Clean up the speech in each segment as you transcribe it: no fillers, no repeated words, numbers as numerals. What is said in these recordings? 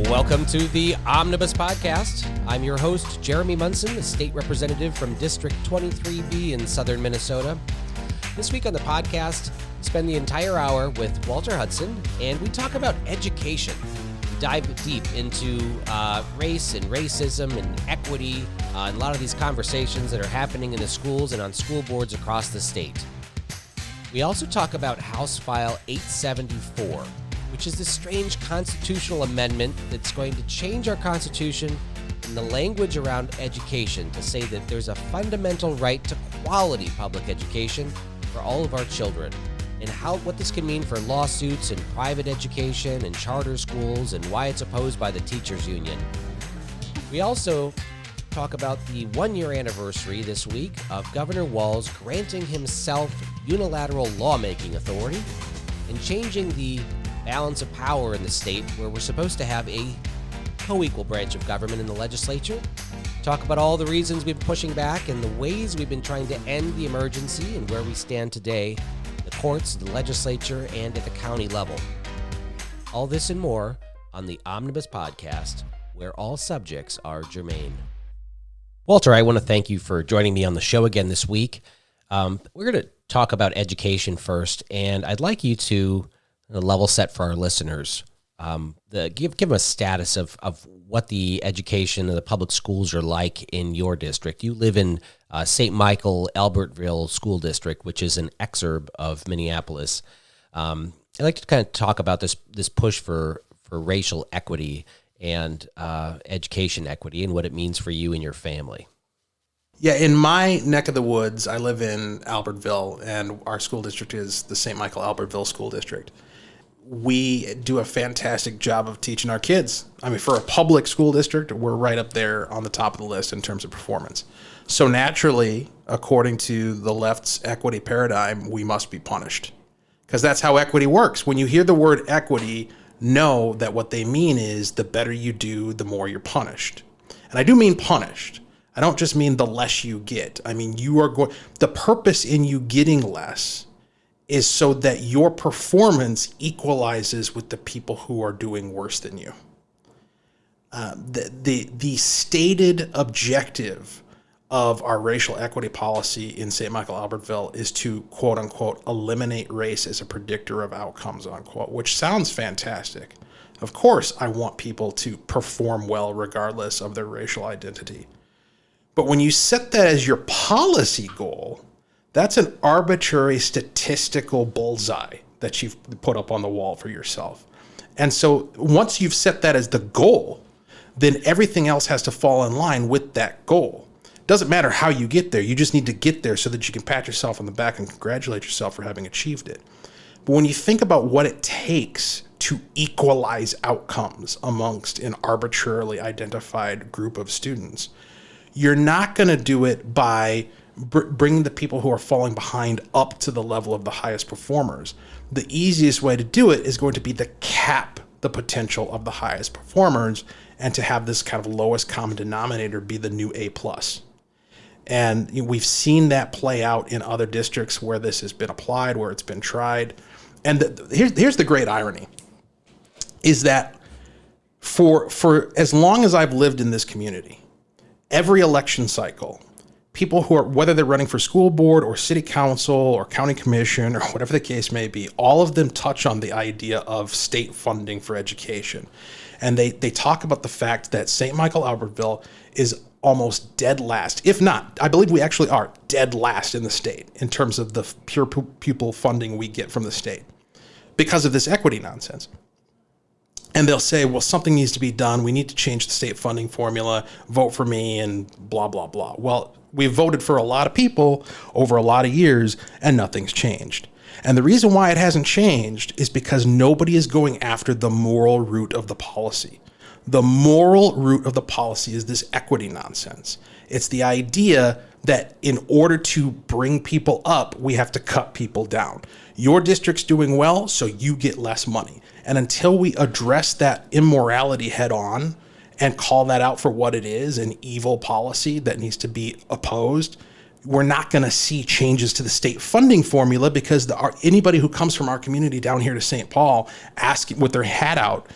Welcome to the Omnibus Podcast. I'm your host, Jeremy Munson, the state representative from District 23B in southern Minnesota. This week on the podcast, we spend the entire hour with Walter Hudson, and we talk about education. We dive deep into race and racism and equity, and a lot of these conversations that are happening in the schools and on school boards across the state. We also talk about House File 874, which is this strange constitutional amendment that's going to change our Constitution and the language around education to say that there's a fundamental right to quality public education for all of our children, and what this can mean for lawsuits and private education and charter schools and why it's opposed by the teachers union. We also talk about the one-year anniversary this week of Governor Walz granting himself unilateral lawmaking authority and changing the balance of power in the state where we're supposed to have a co-equal branch of government in the legislature. Talk about all the reasons we've been pushing back and the ways we've been trying to end the emergency and where we stand today, the courts, the legislature, and at the county level. All this and more on the Omnibus Podcast, where all subjects are germane. Walter, I want to thank you for joining me on the show again this week. We're going to talk about education first, and I'd like you to level set for our listeners. Give them a status of what the education of the public schools are like in your district. You live in St. Michael Albertville School District, which is an exurb of Minneapolis. I'd like to kind of talk about this push for racial equity and education equity and what it means for you and your family. Yeah, in my neck of the woods, I live in Albertville, and our school district is the St. Michael Albertville School District. We do a fantastic job of teaching our kids. I mean, for a public school district, we're right up there on the top of the list in terms of performance. So naturally, according to the left's equity paradigm, we must be punished, because that's how equity works. When you hear the word equity, know that what they mean is the better you do, the more you're punished. And I do mean punished. I don't just mean the less you get. I mean, the purpose in you getting less is so that your performance equalizes with the people who are doing worse than you. The stated objective of our racial equity policy in St. Michael Albertville is to, quote unquote, eliminate race as a predictor of outcomes, unquote, which sounds fantastic. Of course, I want people to perform well regardless of their racial identity. But when you set that as your policy goal, that's an arbitrary statistical bullseye that you've put up on the wall for yourself. And so once you've set that as the goal, then everything else has to fall in line with that goal. Doesn't matter how you get there. You just need to get there so that you can pat yourself on the back and congratulate yourself for having achieved it. But when you think about what it takes to equalize outcomes amongst an arbitrarily identified group of students, you're not going to do it by bringing the people who are falling behind up to the level of the highest performers. The easiest way to do it is going to be to cap the potential of the highest performers and to have this kind of lowest common denominator be the new A+. And we've seen that play out in other districts where this has been applied, where it's been tried. And here's the great irony, is that for as long as I've lived in this community, every election cycle, people who are, whether they're running for school board or city council or county commission or whatever the case may be, all of them touch on the idea of state funding for education. And they talk about the fact that St. Michael Albertville is almost dead last. If not, I believe we actually are dead last in the state in terms of the pure pupil funding we get from the state because of this equity nonsense. And they'll say, well, something needs to be done. We need to change the state funding formula. Vote for me and blah, blah, blah. Well, we've voted for a lot of people over a lot of years and nothing's changed. And the reason why it hasn't changed is because nobody is going after the moral root of the policy. The moral root of the policy is this equity nonsense. It's the idea that in order to bring people up, we have to cut people down. Your district's doing well, so you get less money. And until we address that immorality head on and call that out for what it is, an evil policy that needs to be opposed, we're not going to see changes to the state funding formula, because anybody who comes from our community down here to St. Paul asking with their hat out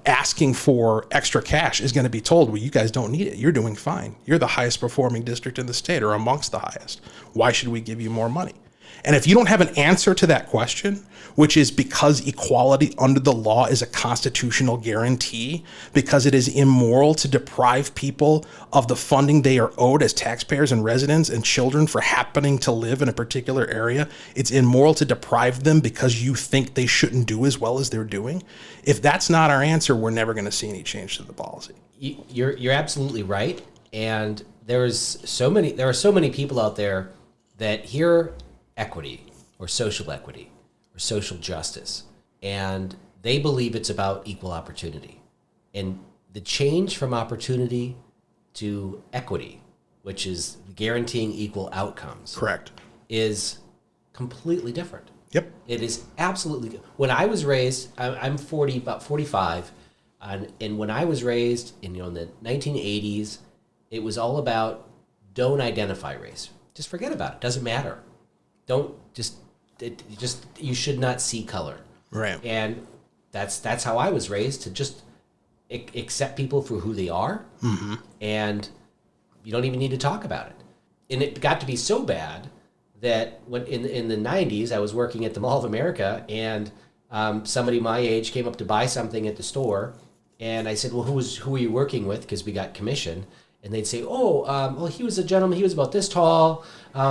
asking for extra cash is going to be told, well, you guys don't need it. You're doing fine. You're the highest performing district in the state, or amongst the highest. Why should we give you more money? And if you don't have an answer to that question, which is because equality under the law is a constitutional guarantee, because it is immoral to deprive people of the funding they are owed as taxpayers and residents and children for happening to live in a particular area, it's immoral to deprive them because you think they shouldn't do as well as they're doing. If that's not our answer, we're never going to see any change to the policy. You're absolutely right. And there are so many people out there that hear equity or social justice, and they believe it's about equal opportunity. And the change from opportunity to equity, which is guaranteeing equal outcomes, correct, is completely different. Yep. It is absolutely. When I was raised, I'm 40, about 45, and when I was raised in the 1980s, it was all about don't identify race. Just forget about it. Doesn't matter. Don't you should not see color. Right. And that's how I was raised, to just accept people for who they are. Mm-hmm. And you don't even need to talk about it. And it got to be so bad that when in the 90s, I was working at the Mall of America, and somebody my age came up to buy something at the store, and I said, well, who are you working with? Because we got commission. And they'd say, well, he was a gentleman. He was about this tall.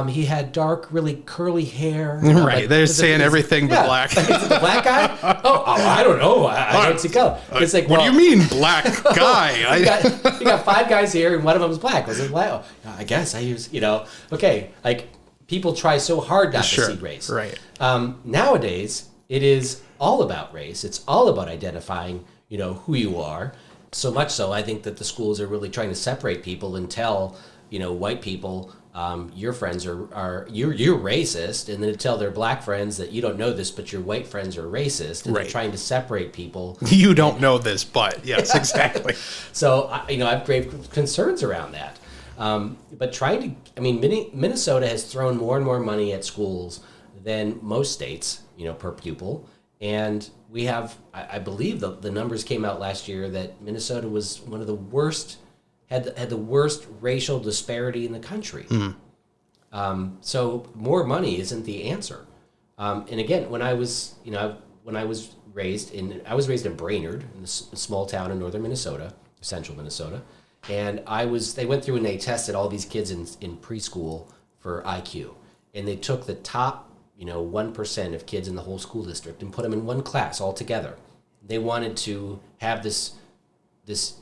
He had dark, really curly hair. Right. They're saying everything but black. Is it the black guy? Oh, I don't know. I don't see color. It's like, what do you mean, black guy? You got 5 guys here, and one of them is black. Was it black? Oh, I guess I use, okay. Like, people try so hard not to see race. Right. Nowadays, it is all about race. It's all about identifying, who you are. So much so, I think that the schools are really trying to separate people and tell, white people, your friends are you're racist, and then to tell their black friends that you don't know this, but your white friends are racist, and they're trying to separate people. You don't know this, but yes, exactly. So I have grave concerns around that. But Minnesota has thrown more and more money at schools than most states, per pupil. And we have, I believe the numbers came out last year that Minnesota was one of the worst, had the worst racial disparity in the country. Mm. So more money isn't the answer. And again, when I was raised in Brainerd, in a small town in northern Minnesota, central Minnesota, and they went through and they tested all these kids in preschool for IQ, and they took the top 1% of kids in the whole school district and put them in one class all together. They wanted to have this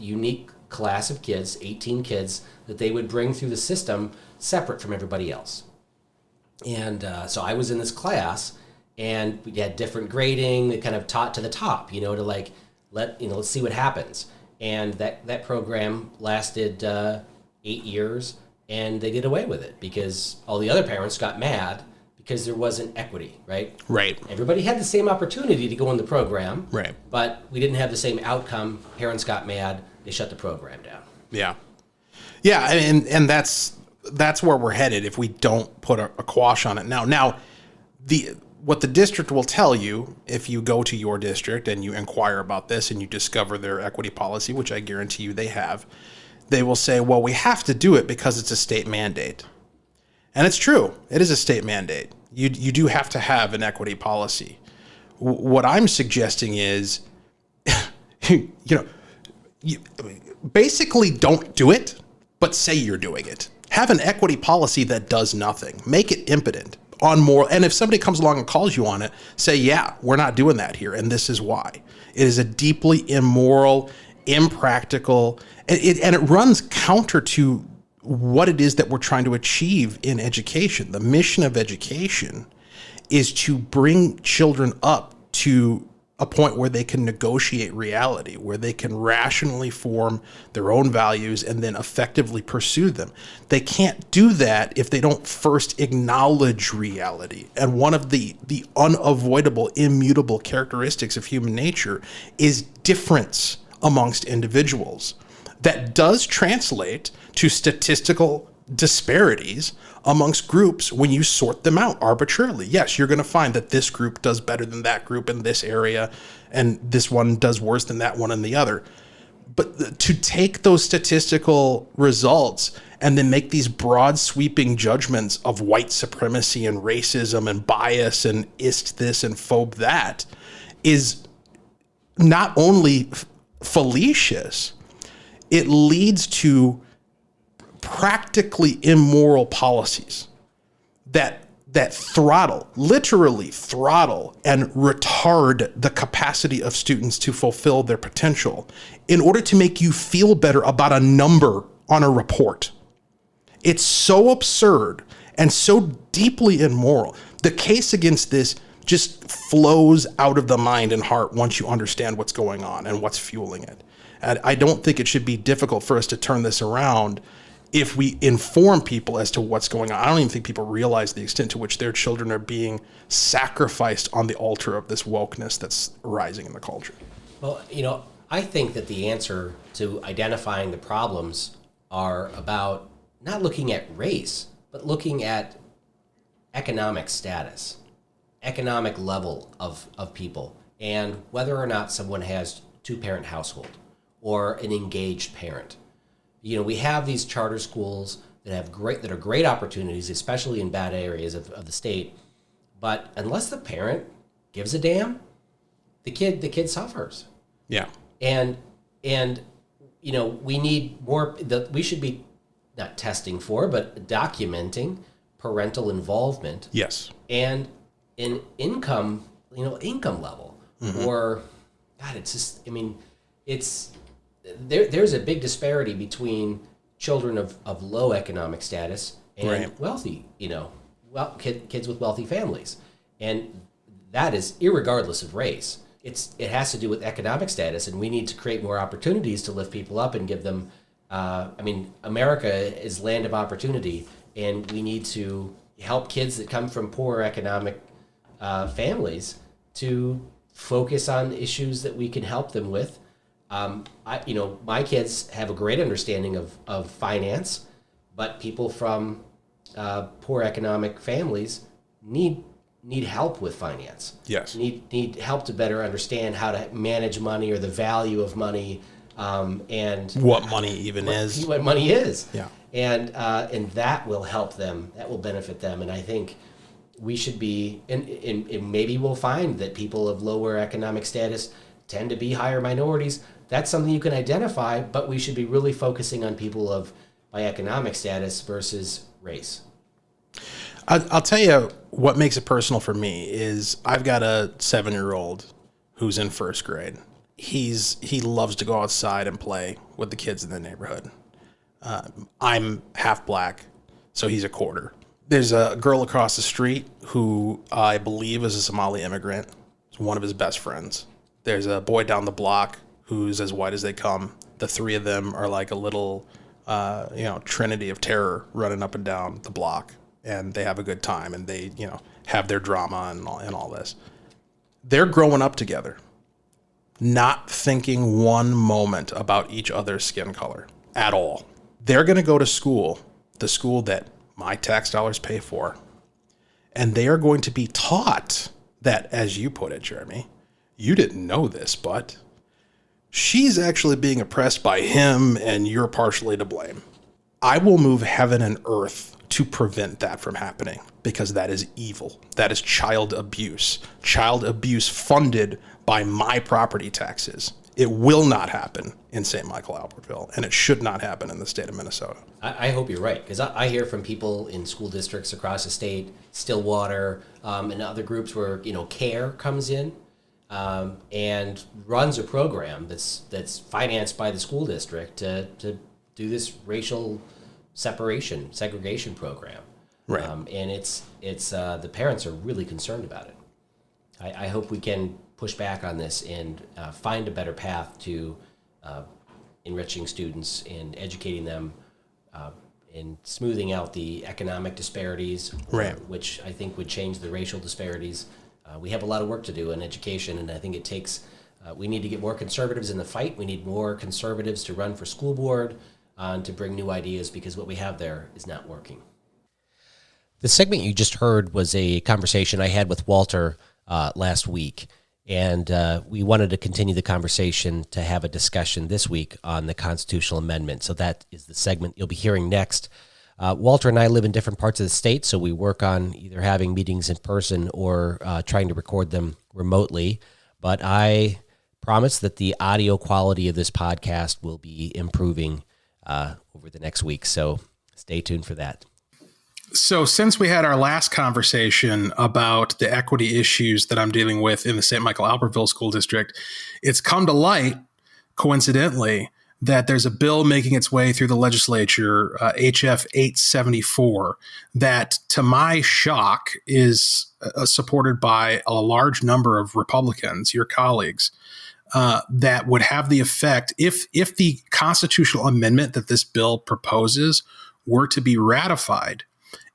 unique class of kids, 18 kids, that they would bring through the system separate from everybody else. And so I was in this class, and we had different grading. They kind of taught to the top, to let's see what happens. And that program lasted 8 years, and they did away with it because all the other parents got mad because there wasn't equity, right? Right. Everybody had the same opportunity to go in the program, right? But we didn't have the same outcome. Parents got mad. They shut the program down. Yeah. Yeah, and that's where we're headed if we don't put a quash on it now. Now, what the district will tell you if you go to your district and you inquire about this and you discover their equity policy, which I guarantee you they have, they will say, well, we have to do it because it's a state mandate. And it's true. It is a state mandate. You do have to have an equity policy. What I'm suggesting is, basically don't do it, but say you're doing it. Have an equity policy that does nothing. Make it impotent on more. And if somebody comes along and calls you on it, say, yeah, we're not doing that here, and this is why. It is a deeply immoral, impractical, and it runs counter to what it is that we're trying to achieve in education. The mission of education is to bring children up to a point where they can negotiate reality, where they can rationally form their own values and then effectively pursue them. They can't do that if they don't first acknowledge reality. And one of the unavoidable, immutable characteristics of human nature is difference amongst individuals. That does translate to statistical disparities amongst groups when you sort them out arbitrarily. Yes, you're going to find that this group does better than that group in this area, and this one does worse than that one in the other. But to take those statistical results and then make these broad sweeping judgments of white supremacy and racism and bias and ist this and phobe that is not only fallacious, it leads to practically immoral policies that literally throttle and retard the capacity of students to fulfill their potential in order to make you feel better about a number on a report. It's so absurd and so deeply immoral. The case against this just flows out of the mind and heart once you understand what's going on and what's fueling it. And I don't think it should be difficult for us to turn this around if we inform people as to what's going on. I don't even think people realize the extent to which their children are being sacrificed on the altar of this wokeness that's rising in the culture. Well, I think that the answer to identifying the problems are about not looking at race, but looking at economic status, economic level of people, and whether or not someone has two-parent household or an engaged parent. We have these charter schools that are great opportunities, especially in bad areas of the state. But unless the parent gives a damn, the kid suffers. Yeah. And we need more. We should be not testing for, but documenting parental involvement. Yes. And an income level, or God, it's just. It's. There's a big disparity between children of low economic status and wealthy, kids with wealthy families. And that is irregardless of race. It has to do with economic status, and we need to create more opportunities to lift people up and give them, America is land of opportunity, and we need to help kids that come from poor economic families to focus on issues that we can help them with. My kids have a great understanding of finance, but people from poor economic families need help with finance. Yes. Need help to better understand how to manage money or the value of money, and what money even is. What money is. Yeah. And that will help them. That will benefit them. And I think we should be, and maybe we'll find that people of lower economic status tend to be higher minorities. That's something you can identify, but we should be really focusing on people by economic status versus race. I'll tell you what makes it personal for me is I've got a 7-year-old who's in first grade. He loves to go outside and play with the kids in the neighborhood. I'm half black, so he's a quarter. There's a girl across the street who I believe is a Somali immigrant. It's one of his best friends. There's a boy down the block who's as white as they come. The three of them are like a little, trinity of terror running up and down the block, and they have a good time, and they, have their drama and all this. They're growing up together, not thinking one moment about each other's skin color at all. They're going to go to school, the school that my tax dollars pay for, and they are going to be taught that, as you put it, Jeremy, you didn't know this, but she's actually being oppressed by him and you're partially to blame. I will move heaven and earth to prevent that from happening because that is evil. That is child abuse funded by my property taxes. It will not happen in St. Michael, Albertville, and it should not happen in the state of Minnesota. I hope you're right, because I hear from people in school districts across the state, Stillwater, and other groups where, CARE comes in, and runs a program that's financed by the school district to do this racial segregation program. Right. And it's the parents are really concerned about it. I hope we can push back on this and find a better path to enriching students and educating them and smoothing out the economic disparities, right, which I think would change the racial disparities. We have a lot of work to do in education, and I think it takes, we need to get more conservatives in the fight. We need more conservatives to run for school board. and to bring new ideas, because what we have there is not working. The segment you just heard was a conversation I had with Walter last week, and we wanted to continue the conversation to have a discussion this week on the constitutional amendment. So that is the segment you'll be hearing next. Walter and I live in different parts of the state, so we work on either having meetings in person or trying to record them remotely. But I promise that the audio quality of this podcast will be improving over the next week, so stay tuned for that. So since we had our last conversation about the equity issues that I'm dealing with in the St. Michael Albertville School District, it's come to light, coincidentally, that there's a bill making its way through the legislature, HF874, that, to my shock, is supported by a large number of Republicans, your colleagues, that would have the effect, if the constitutional amendment that this bill proposes were to be ratified,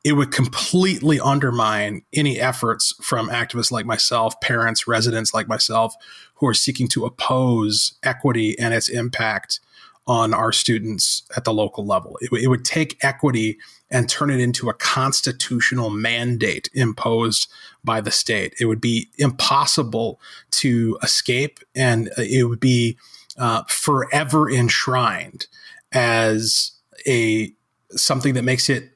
it would completely undermine any efforts from activists like myself, parents, residents like myself, who are seeking to oppose equity and its impact on our students at the local level. It would take equity and turn it into a constitutional mandate imposed by the state. It would be impossible to escape, and it would be forever enshrined as something that makes it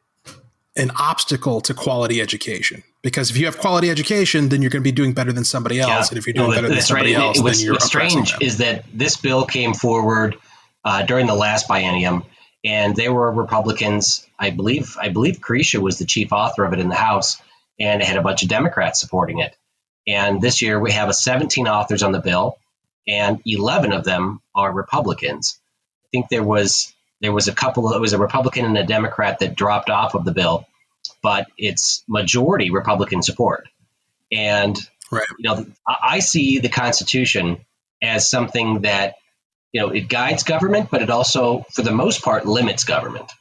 an obstacle to quality education. Because if you have quality education, then you're going to be doing better than somebody else. Yeah. And if you're doing better than somebody else, then you're what's strange them. Is that this bill came forward during the last biennium, and there were Republicans. I believe Carisha was the chief author of it in the House, and it had a bunch of Democrats supporting it. And this year we have 17 authors on the bill, and 11 of them are Republicans. I think there was a couple. It was a Republican and a Democrat that dropped off of the bill, but it's majority Republican support. And right. I see the Constitution as something that, it guides government, but it also, for the most part, limits government.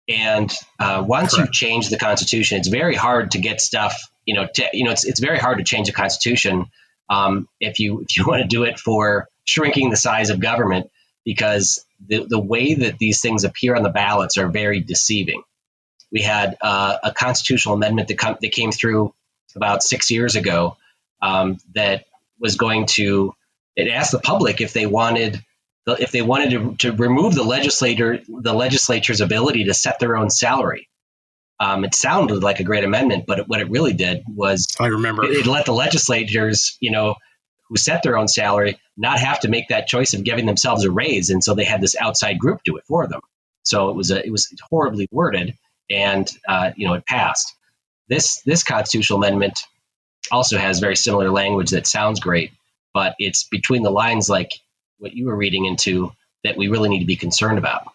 And once you change the Constitution, it's very hard to get stuff. It's very hard to change the Constitution if you want to do it for shrinking the size of government, because the way that these things appear on the ballots are very deceiving. We had a constitutional amendment that came through about 6 years ago that was going to, it asked the public if they wanted to remove the legislature's ability to set their own salary. It sounded like a great amendment, but what it really did was, I remember, it let the legislators, who set their own salary, not have to make that choice of giving themselves a raise, and so they had this outside group do it for them. So it was horribly worded, and it passed. This constitutional amendment also has very similar language that sounds great, but it's between the lines, like what you were reading into, that we really need to be concerned about.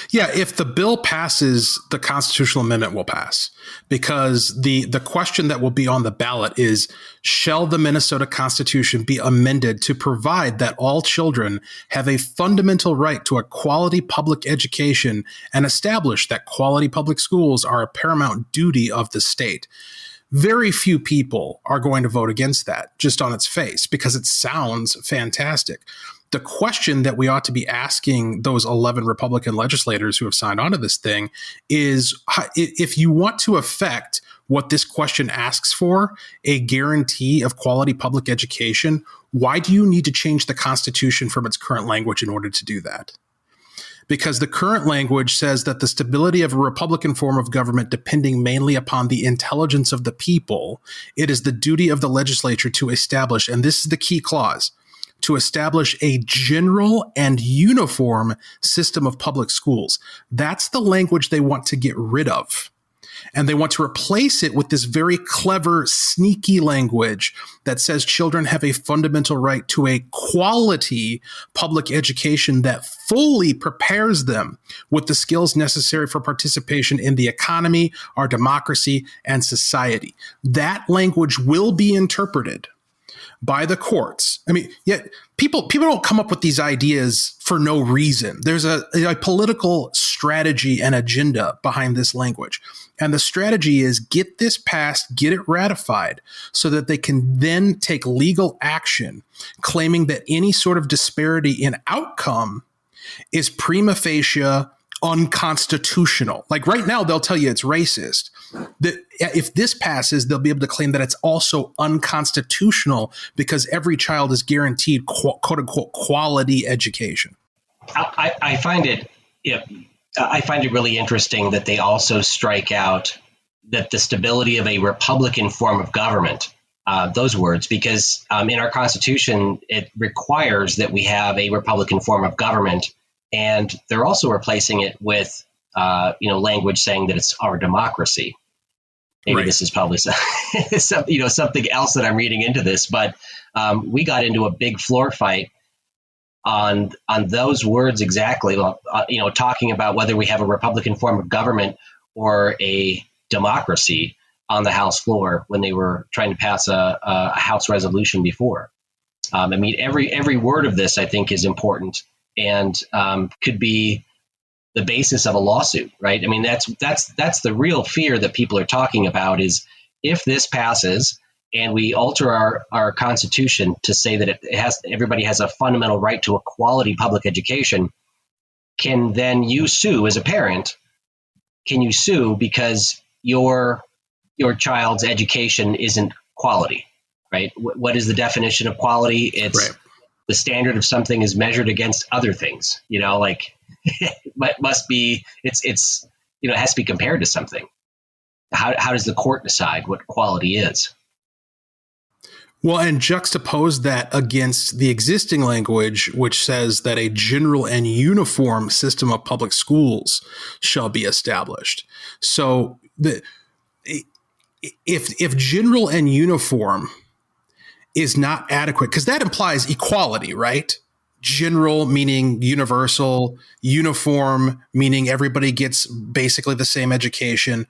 Yeah, if the bill passes, the constitutional amendment will pass, because the question that will be on the ballot is, shall the Minnesota Constitution be amended to provide that all children have a fundamental right to a quality public education and establish that quality public schools are a paramount duty of the state? Very few people are going to vote against that just on its face, because it sounds fantastic. The question that we ought to be asking those 11 Republican legislators who have signed on to this thing is, if you want to affect what this question asks for, a guarantee of quality public education, why do you need to change the Constitution from its current language in order to do that? Because the current language says that the stability of a Republican form of government depending mainly upon the intelligence of the people, it is the duty of the legislature to establish, and this is the key clause, to establish a general and uniform system of public schools. That's the language they want to get rid of. And they want to replace it with this very clever, sneaky language that says children have a fundamental right to a quality public education that fully prepares them with the skills necessary for participation in the economy, our democracy, and society. That language will be interpreted by the courts. I mean, yet people don't come up with these ideas for no reason. There's a political strategy and agenda behind this language. And the strategy is, get this passed, get it ratified, so that they can then take legal action claiming that any sort of disparity in outcome is prima facie unconstitutional. Like right now, they'll tell you it's racist. That if this passes, they'll be able to claim that it's also unconstitutional because every child is guaranteed quote unquote quality education. I find it really interesting that they also strike out that the stability of a Republican form of government, those words, because in our Constitution, it requires that we have a Republican form of government. And they're also replacing it with, language saying that it's our democracy. Maybe Right. This is probably something else that I'm reading into this, but we got into a big floor fight on those words exactly. Talking about whether we have a Republican form of government or a democracy on the House floor when they were trying to pass a House resolution before. Every word of this I think is important and could be the basis of a lawsuit, right? I mean, that's the real fear that people are talking about is if this passes and we alter our Constitution to say that everybody has a fundamental right to a quality public education, can then you sue as a parent? Can you sue because your child's education isn't quality, right? What is the definition of quality? It's Right. The standard of something is measured against other things, it must be, it has to be compared to something. How does the court decide what quality is? Well, and juxtapose that against the existing language, which says that a general and uniform system of public schools shall be established. So if general and uniform is not adequate, because that implies equality, right? General meaning universal, uniform meaning everybody gets basically the same education.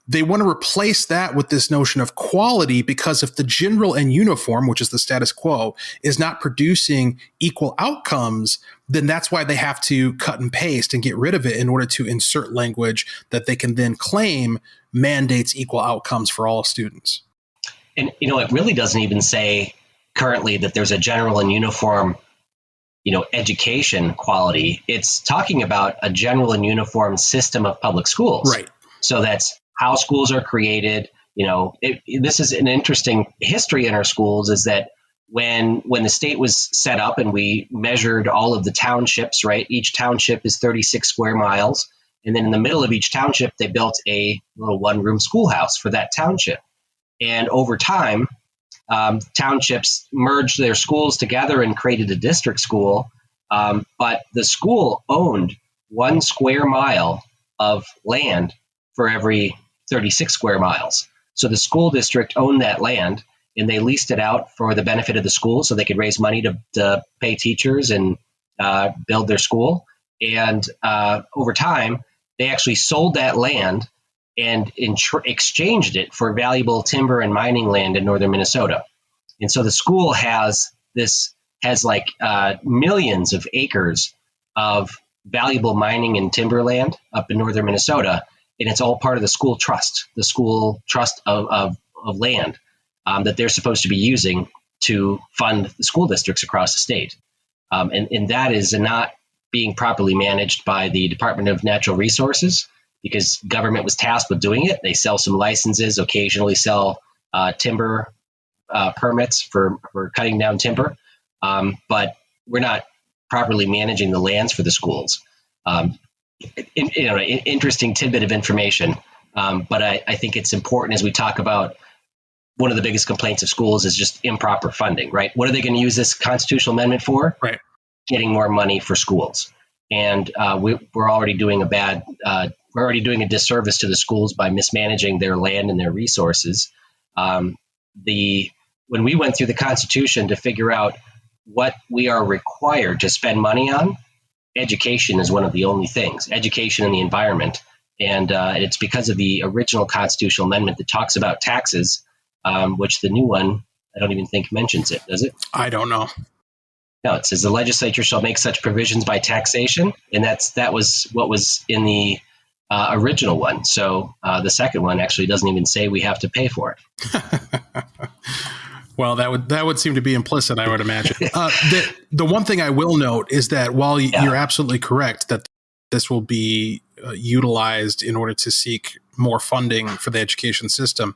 They want to replace that with this notion of quality because if the general and uniform, which is the status quo, is not producing equal outcomes, then that's why they have to cut and paste and get rid of it in order to insert language that they can then claim mandates equal outcomes for all students. And, it really doesn't even say currently that there's a general and uniform, education quality. It's talking about a general and uniform system of public schools. Right. So that's how schools are created. This is an interesting history in our schools is that when the state was set up and we measured all of the townships, right? Each township is 36 square miles. And then in the middle of each township, they built a little one-room schoolhouse for that township. And over time, townships merged their schools together and created a district school. But the school owned 1 square mile of land for every 36 square miles. So the school district owned that land and they leased it out for the benefit of the school so they could raise money to pay teachers and build their school. And over time, they actually sold that land and exchanged it for valuable timber and mining land in northern Minnesota. And so the school has millions of acres of valuable mining and timber land up in northern Minnesota. And it's all part of the school trust of land that they're supposed to be using to fund the school districts across the state. And that is not being properly managed by the Department of Natural Resources because government was tasked with doing it. They sell some licenses, occasionally sell timber permits for cutting down timber. But we're not properly managing the lands for the schools. Interesting tidbit of information. But I think it's important as we talk about one of the biggest complaints of schools is just improper funding, right? What are they going to use this constitutional amendment for? Right. Getting more money for schools. And we're already doing we're already doing a disservice to the schools by mismanaging their land and their resources. When we went through the Constitution to figure out what we are required to spend money on, education is one of the only things, education and the environment. And it's because of the original constitutional amendment that talks about taxes, which the new one, I don't even think mentions it, does it? I don't know. No, it says the legislature shall make such provisions by taxation. And that was what was in the original one. So the second one actually doesn't even say we have to pay for it. Well, that would seem to be implicit, I would imagine. The one thing I will note is that while you're absolutely correct that this will be utilized in order to seek more funding for the education system,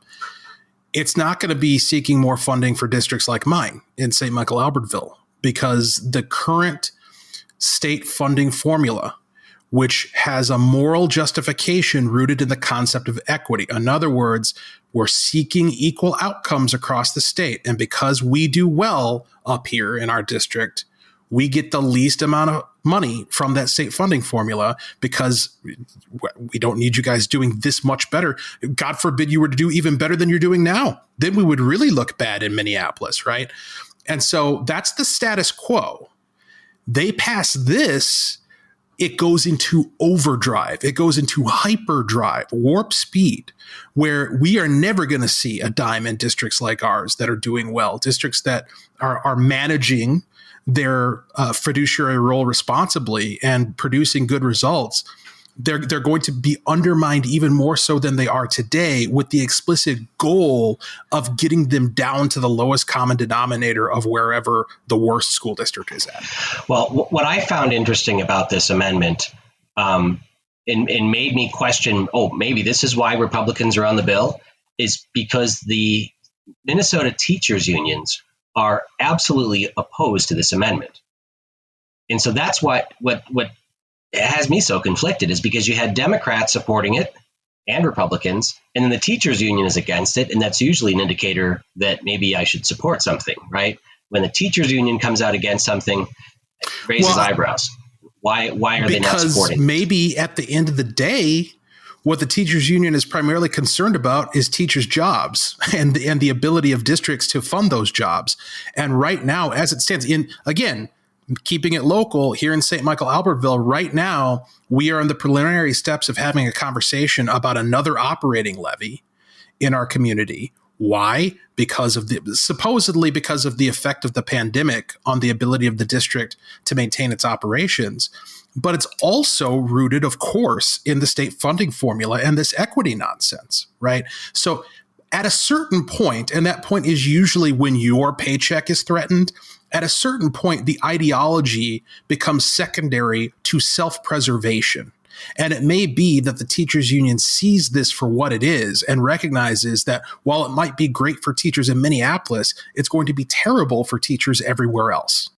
it's not going to be seeking more funding for districts like mine in St. Michael Albertville, because the current state funding formula, which has a moral justification rooted in the concept of equity. In other words, we're seeking equal outcomes across the state. And because we do well up here in our district, we get the least amount of money from that state funding formula because we don't need you guys doing this much better. God forbid you were to do even better than you're doing now. Then we would really look bad in Minneapolis, right? And so that's the status quo. They pass this, it goes into overdrive. It goes into hyperdrive, warp speed, where we are never going to see a dime in districts like ours that are doing well, districts that are managing their fiduciary role responsibly and producing good results. They're going to be undermined even more so than they are today, with the explicit goal of getting them down to the lowest common denominator of wherever the worst school district is at. Well, what I found interesting about this amendment and made me question, maybe this is why Republicans are on the bill, is because the Minnesota teachers unions are absolutely opposed to this amendment. And so that's what has me so conflicted, is because you had Democrats supporting it and Republicans, and then the teachers union is against it. And that's usually an indicator that maybe I should support something, right? When the teachers union comes out against something, it raises eyebrows. Why are they not supporting? Because maybe at the end of the day, what the teachers union is primarily concerned about is teachers' jobs and the ability of districts to fund those jobs. And right now, as it stands, again, keeping it local here in St. Michael Albertville, right now, we are in the preliminary steps of having a conversation about another operating levy in our community. Why? Supposedly because of the effect of the pandemic on the ability of the district to maintain its operations. But it's also rooted, of course, in the state funding formula and this equity nonsense, right? So at a certain point, and that point is usually when your paycheck is threatened, at a certain point, the ideology becomes secondary to self-preservation. And it may be that the teachers union sees this for what it is and recognizes that while it might be great for teachers in Minneapolis, it's going to be terrible for teachers everywhere else.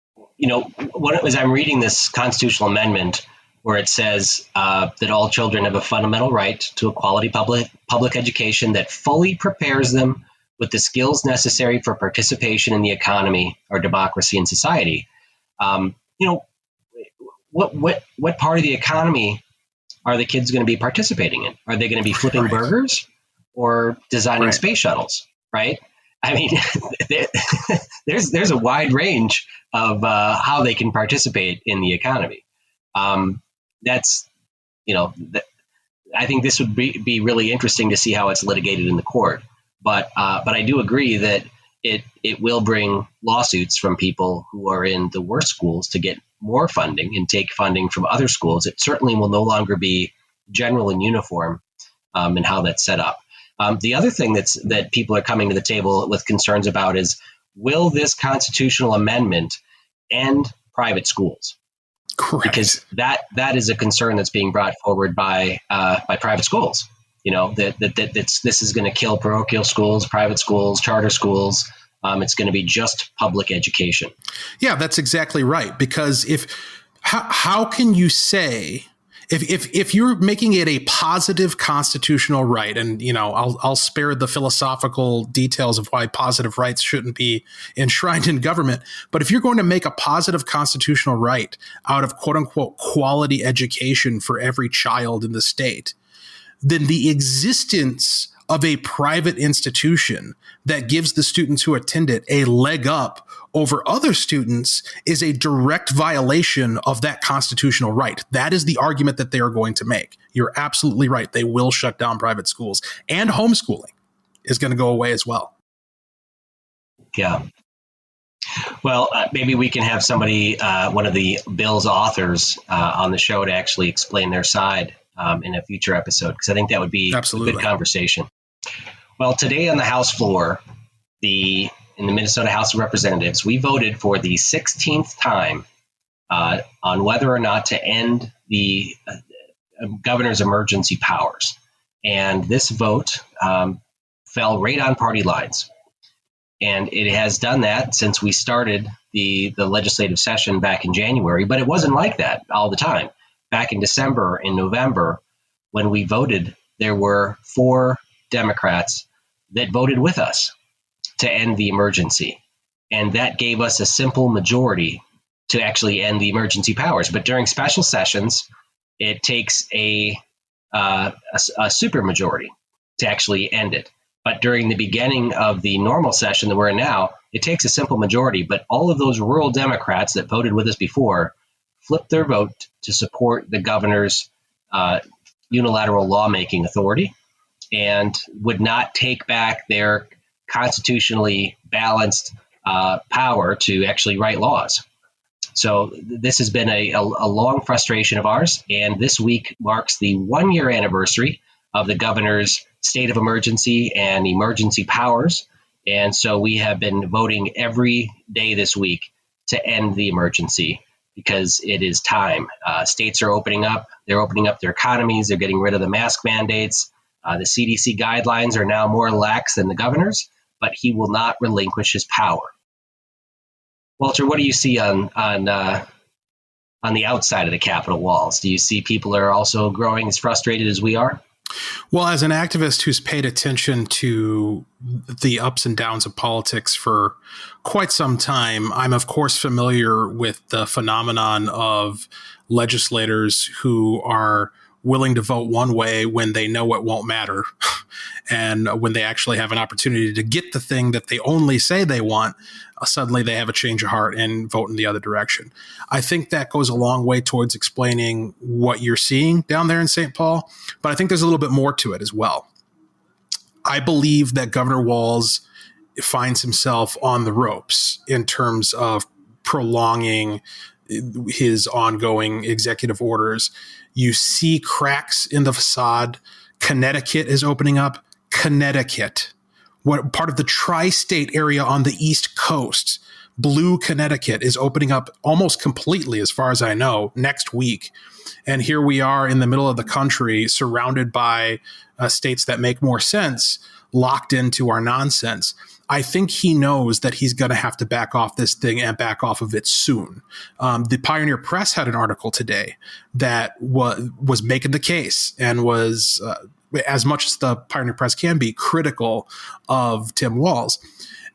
As I'm reading this constitutional amendment where it says that all children have a fundamental right to a quality public education that fully prepares them with the skills necessary for participation in the economy or democracy and society. What part of the economy are the kids going to be participating in? Are they going to be flipping burgers or designing space shuttles? Right? I mean, there's a wide range of how they can participate in the economy. I think this would be really interesting to see how it's litigated in the court. But I do agree that it will bring lawsuits from people who are in the worst schools to get more funding and take funding from other schools. It certainly will no longer be general and uniform in how that's set up. The other thing that people are coming to the table with concerns about is, will this constitutional amendment end private schools? Correct. Because that is a concern that's being brought forward by private schools. This is going to kill parochial schools, private schools, charter schools. It's going to be just public education. Yeah, that's exactly right. Because how can you say, if you're making it a positive constitutional right, and I'll spare the philosophical details of why positive rights shouldn't be enshrined in government, but if you're going to make a positive constitutional right out of quote unquote quality education for every child in the state, then the existence of a private institution that gives the students who attend it a leg up over other students is a direct violation of that constitutional right. That is the argument that they are going to make. You're absolutely right. They will shut down private schools, and homeschooling is going to go away as well. Yeah. Well, maybe we can have somebody, one of the bill's authors on the show to actually explain their side in a future episode, because I think that would be a good conversation. Well, today on the House floor, in the Minnesota House of Representatives, we voted for the 16th time on whether or not to end the governor's emergency powers. And this vote fell right on party lines. And it has done that since we started the legislative session back in January. But it wasn't like that all the time. Back in December and November, when we voted, there were 4 Democrats that voted with us to end the emergency. And that gave us a simple majority to actually end the emergency powers. But during special sessions, it takes a supermajority to actually end it. But during the beginning of the normal session that we're in now, it takes a simple majority. But all of those rural Democrats that voted with us before flipped their vote to support the governor's unilateral lawmaking authority and would not take back their constitutionally balanced power to actually write laws. So this has been a long frustration of ours. And this week marks the 1-year anniversary of the governor's state of emergency and emergency powers. And so we have been voting every day this week to end the emergency because it is time. States are opening up. They're opening up their economies. They're getting rid of the mask mandates. The CDC guidelines are now more lax than the governor's, but he will not relinquish his power. Walter, what do you see on the outside of the Capitol walls? Do you see people are also growing as frustrated as we are? Well, as an activist who's paid attention to the ups and downs of politics for quite some time, I'm of course familiar with the phenomenon of legislators who are willing to vote one way when they know it won't matter. And when they actually have an opportunity to get the thing that they only say they want, suddenly they have a change of heart and vote in the other direction. I think that goes a long way towards explaining what you're seeing down there in St. Paul, but I think there's a little bit more to it as well. I believe that Governor Walz finds himself on the ropes in terms of prolonging his ongoing executive orders. You see cracks in the facade. Connecticut is opening up. Connecticut, what part of the tri-state area on the East Coast, blue Connecticut, is opening up almost completely, as far as I know, next week. And here we are in the middle of the country, surrounded by states that make more sense, locked into our nonsense. I think he knows that he's going to have to back off this thing and back off of it soon. The Pioneer Press had an article today that was making the case and was, as much as the Pioneer Press can be, critical of Tim Walz.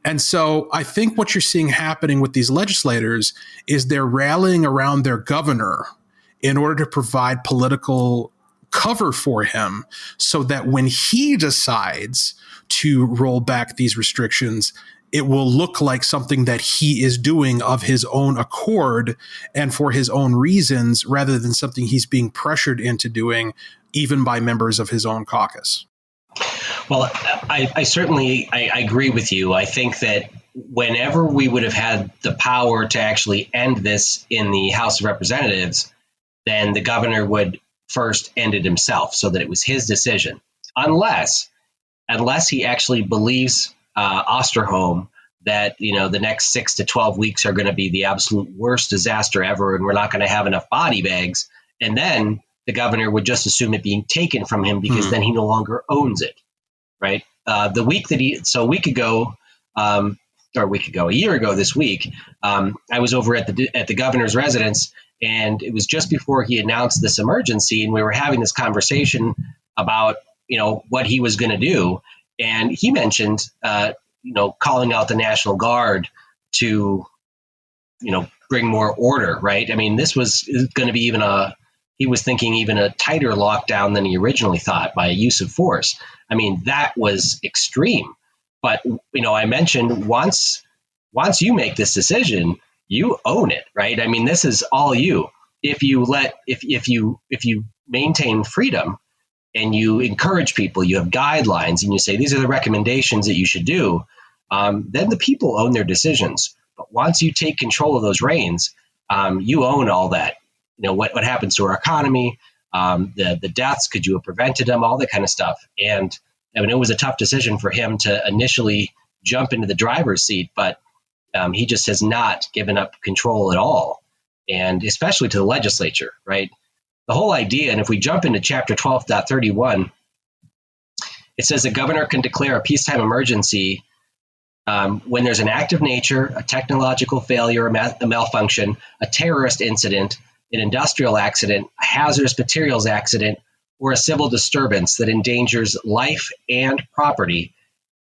And so I think what you're seeing happening with these legislators is they're rallying around their governor in order to provide political cover for him so that when he decides to roll back these restrictions, it will look like something that he is doing of his own accord and for his own reasons, rather than something he's being pressured into doing, even by members of his own caucus. Well, I certainly agree with you. I think that whenever we would have had the power to actually end this in the House of Representatives, then the governor would first end it himself so that it was his decision, unless he actually believes Osterholm that, the next 6 to 12 weeks are going to be the absolute worst disaster ever, and we're not going to have enough body bags. And then the governor would just assume it being taken from him because then he no longer owns it, right? A year ago this week, I was over at the governor's residence, and it was just before he announced this emergency, and we were having this conversation about what he was going to do, and he mentioned calling out the National Guard to bring more order, right? I mean, this was going to be he was thinking even a tighter lockdown than he originally thought by use of force. I mean, that was extreme. But, I mentioned once you make this decision, you own it, right? I mean, this is all you. If you maintain freedom and you encourage people, you have guidelines, and you say, these are the recommendations that you should do, then the people own their decisions. But once you take control of those reins, you own all that. What happens to our economy, the deaths, could you have prevented them, all that kind of stuff. And I mean, it was a tough decision for him to initially jump into the driver's seat, but he just has not given up control at all. And especially to the legislature, right? the whole idea, and if we jump into chapter 12.31, it says the governor can declare a peacetime emergency when there's an act of nature, a technological failure, a malfunction, a terrorist incident, an industrial accident, a hazardous materials accident, or a civil disturbance that endangers life and property,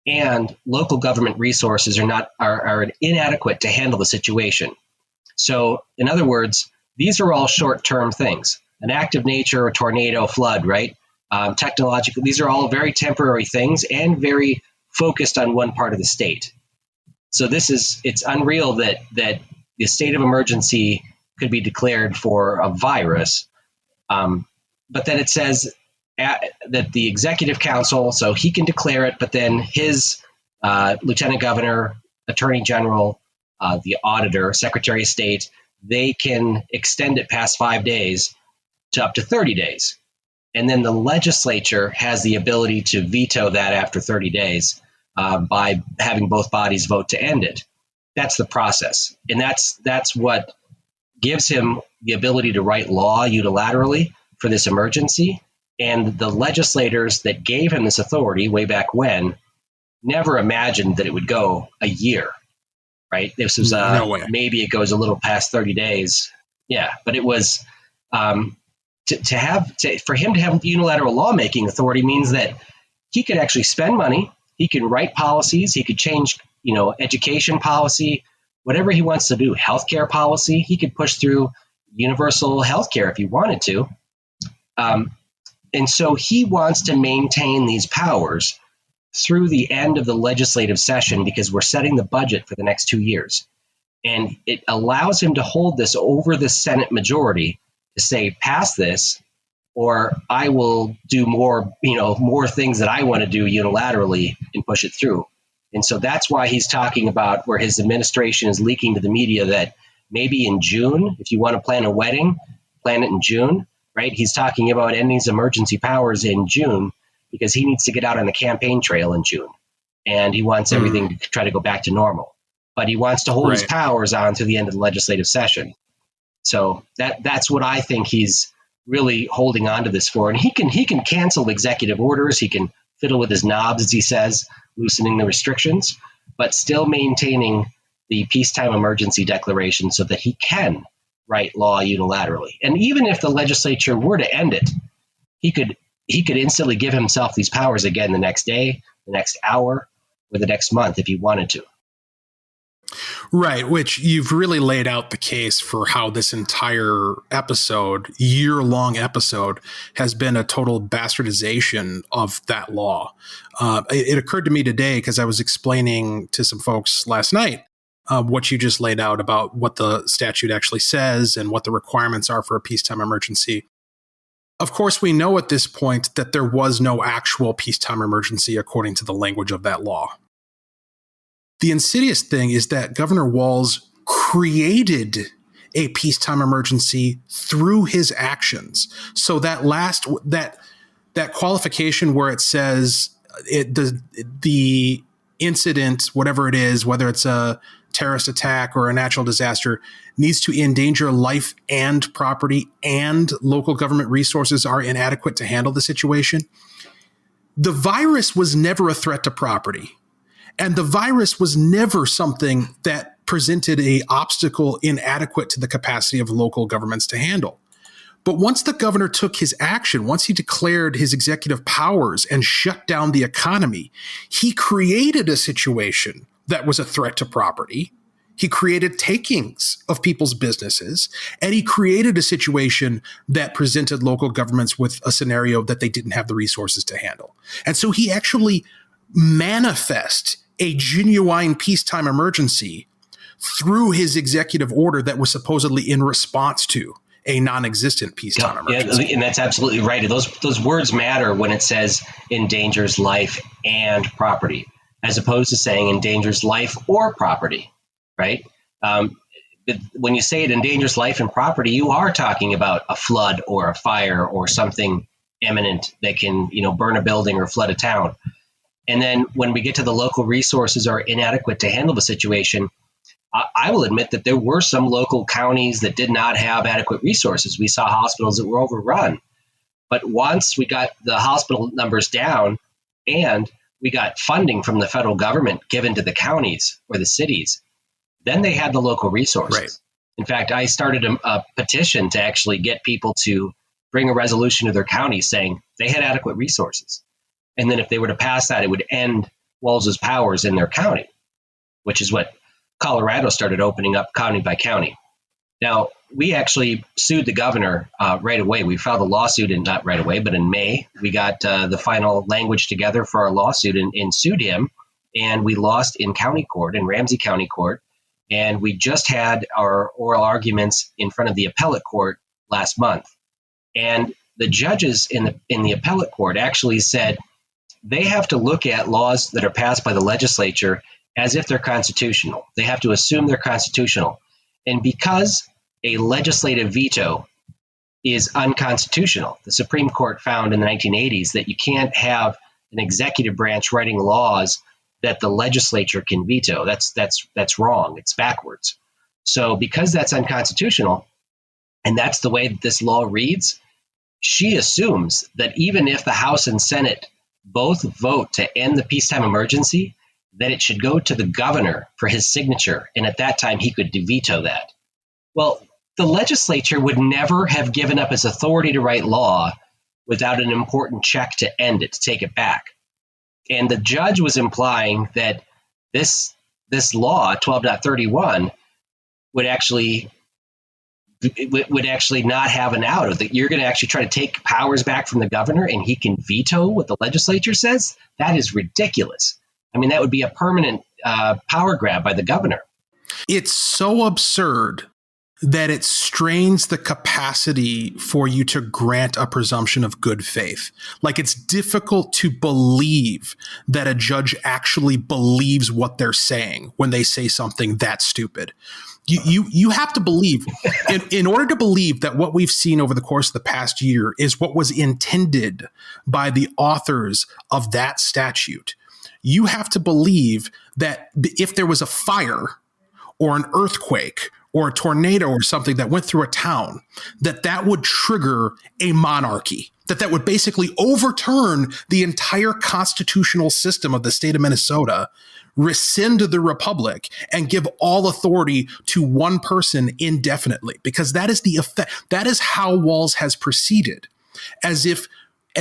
and local government resources are inadequate to handle the situation. So, in other words, these are all short-term things. An act of nature, a tornado, flood, right? Technological, these are all very temporary things and very focused on one part of the state. So it's unreal that the state of emergency could be declared for a virus. But then it says that the executive council, so he can declare it, but then his lieutenant governor, attorney general, the auditor, secretary of state, they can extend it past 5 days to up to 30 days. And then the legislature has the ability to veto that after 30 days by having both bodies vote to end it. That's the process. And that's what gives him the ability to write law unilaterally for this emergency. And the legislators that gave him this authority way back when never imagined that it would go a year, right? This was No way. Maybe it goes a little past 30 days. Yeah, but it was for him to have unilateral lawmaking authority means that he could actually spend money, he can write policies, he could change, education policy, whatever he wants to do, healthcare policy, he could push through universal healthcare if he wanted to. And so he wants to maintain these powers through the end of the legislative session because we're setting the budget for the next 2 years. And it allows him to hold this over the Senate majority to say, pass this, or I will do more things that I want to do unilaterally and push it through. And so that's why he's talking about where his administration is leaking to the media that maybe in June, if you want to plan a wedding, plan it in June, right? He's talking about ending his emergency powers in June because he needs to get out on the campaign trail in June. And he wants everything to try to go back to normal. But he wants to hold his powers on to the end of the legislative session. So that's what I think he's really holding on to this for. And he can cancel executive orders. He can fiddle with his knobs, as he says, loosening the restrictions, but still maintaining the peacetime emergency declaration so that he can write law unilaterally. And even if the legislature were to end it, he could instantly give himself these powers again the next day, the next hour, or the next month if he wanted to. Right, which you've really laid out the case for how this entire episode, year-long episode, has been a total bastardization of that law. It occurred to me today because I was explaining to some folks last night what you just laid out about what the statute actually says and what the requirements are for a peacetime emergency. Of course, we know at this point that there was no actual peacetime emergency according to the language of that law. The insidious thing is that Governor Walz created a peacetime emergency through his actions. So that qualification where it says the incident, whatever it is, whether it's a terrorist attack or a natural disaster, needs to endanger life and property, and local government resources are inadequate to handle the situation. The virus was never a threat to property. And the virus was never something that presented an obstacle inadequate to the capacity of local governments to handle. But once the governor took his action, once he declared his executive powers and shut down the economy, he created a situation that was a threat to property. He created takings of people's businesses, and he created a situation that presented local governments with a scenario that they didn't have the resources to handle. And so he actually manifest a genuine peacetime emergency through his executive order that was supposedly in response to a non-existent peacetime emergency. Yeah, and that's absolutely right. Those words matter when it says endangers life and property, as opposed to saying endangers life or property, right? When you say it endangers life and property, you are talking about a flood or a fire or something imminent that can, burn a building or flood a town. And then when we get to the local resources are inadequate to handle the situation, I will admit that there were some local counties that did not have adequate resources. We saw hospitals that were overrun. But once we got the hospital numbers down and we got funding from the federal government given to the counties or the cities, then they had the local resources. Right. In fact, I started a petition to actually get people to bring a resolution to their county saying they had adequate resources. And then if they were to pass that, it would end Walz's powers in their county, which is what Colorado started opening up county by county. Now, we actually sued the governor right away. We filed a lawsuit, and not right away, but in May, we got the final language together for our lawsuit and sued him. And we lost in county court, in Ramsey County Court. And we just had our oral arguments in front of the appellate court last month. And the judges in the appellate court actually said they have to look at laws that are passed by the legislature as if they're constitutional. They have to assume they're constitutional. And because a legislative veto is unconstitutional, the Supreme Court found in the 1980s that you can't have an executive branch writing laws that the legislature can veto. That's wrong. It's backwards. So because that's unconstitutional, and that's the way that this law reads, she assumes that even if the House and Senate both vote to end the peacetime emergency, that it should go to the governor for his signature. And at that time, he could veto that. Well, the legislature would never have given up its authority to write law without an important check to end it, to take it back. And the judge was implying that this law, 12.31, would actually not have an out, that you're going to actually try to take powers back from the governor and he can veto what the legislature says. That is ridiculous. I mean, that would be a permanent power grab by the governor. It's so absurd that it strains the capacity for you to grant a presumption of good faith. Like, it's difficult to believe that a judge actually believes what they're saying when they say something that stupid. You have to believe, in order to believe that what we've seen over the course of the past year is what was intended by the authors of that statute, you have to believe that if there was a fire or an earthquake or a tornado or something that went through a town, that would trigger a monarchy, that would basically overturn the entire constitutional system of the state of Minnesota, rescind the republic, and give all authority to one person indefinitely, because that is the effect. That is how Walz has proceeded, as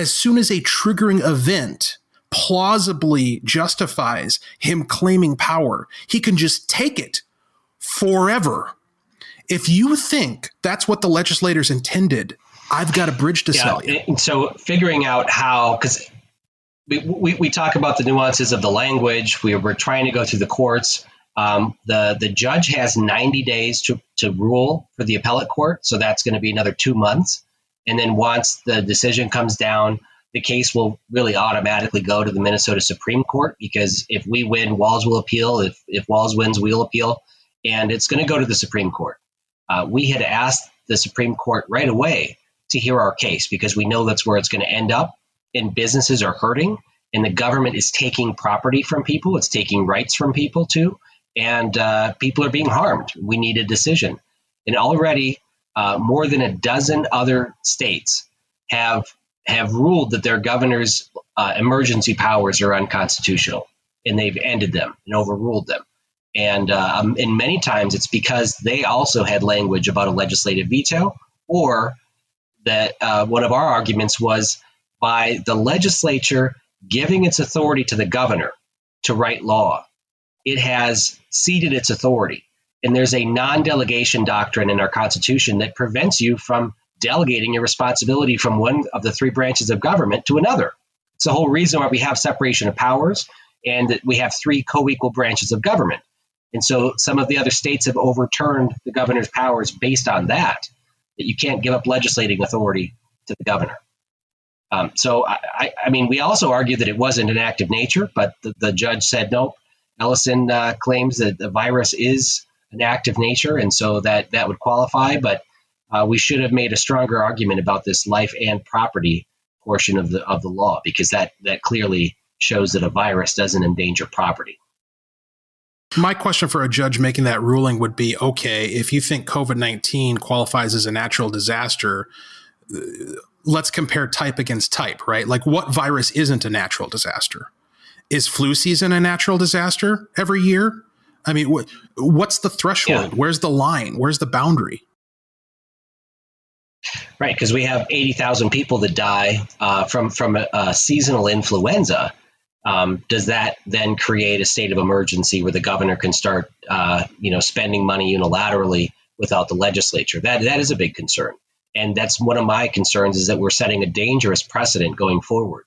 soon as a triggering event plausibly justifies him claiming power, he can just take it forever. If you think that's what the legislators intended, I've got a bridge to sell you. And so figuring out how, because we talk about the nuances of the language, we're trying to go through the courts. The judge has 90 days to rule for the appellate court, so that's going to be another 2 months. And then once the decision comes down, the case will really automatically go to the Minnesota Supreme Court, because if we win, Walz will appeal. If Walz wins, we'll appeal. And it's going to go to the Supreme Court. We had asked the Supreme Court right away to hear our case, because we know that's where it's going to end up, and businesses are hurting, and the government is taking property from people. It's taking rights from people too, and people are being harmed. We need a decision. And already more than a dozen other states have ruled that their governor's emergency powers are unconstitutional, and they've ended them and overruled them. And many times it's because they also had language about a legislative veto, or that one of our arguments was by the legislature giving its authority to the governor to write law, it has ceded its authority. And there's a non-delegation doctrine in our Constitution that prevents you from delegating your responsibility from one of the three branches of government to another. It's the whole reason why we have separation of powers, and that we have three co-equal branches of government. And so some of the other states have overturned the governor's powers based on that you can't give up legislating authority to the governor. So, I mean, we also argue that it wasn't an act of nature, but the judge said, no, Ellison claims that the virus is an act of nature, and so that would qualify. But we should have made a stronger argument about this life and property portion of the law, because that clearly shows that a virus doesn't endanger property. My question for a judge making that ruling would be, okay, if you think COVID-19 qualifies as a natural disaster, let's compare type against type, right? Like, what virus isn't a natural disaster? Is flu season a natural disaster every year? I mean, what's the threshold? Yeah. Where's the line? Where's the boundary? Right, because we have 80,000 people that die from a seasonal influenza. Does that then create a state of emergency where the governor can start, spending money unilaterally without the legislature? That is a big concern. And that's one of my concerns, is that we're setting a dangerous precedent going forward.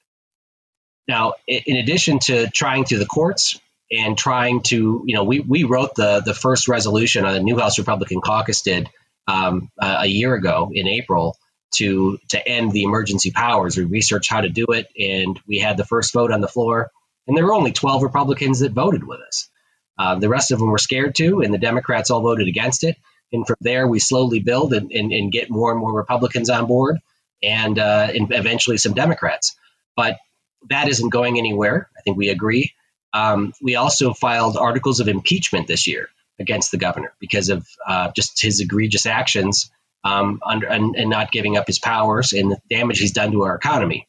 Now, in addition to trying through the courts and trying to, we wrote the first resolution, the New House Republican Caucus did a year ago in April to end the emergency powers. We researched how to do it, and we had the first vote on the floor. And there were only 12 Republicans that voted with us. The rest of them were scared to, and the Democrats all voted against it. And from there, we slowly build and get more and more Republicans on board, and eventually some Democrats. But that isn't going anywhere. I think we agree. We also filed articles of impeachment this year against the governor because of just his egregious actions and not giving up his powers and the damage he's done to our economy.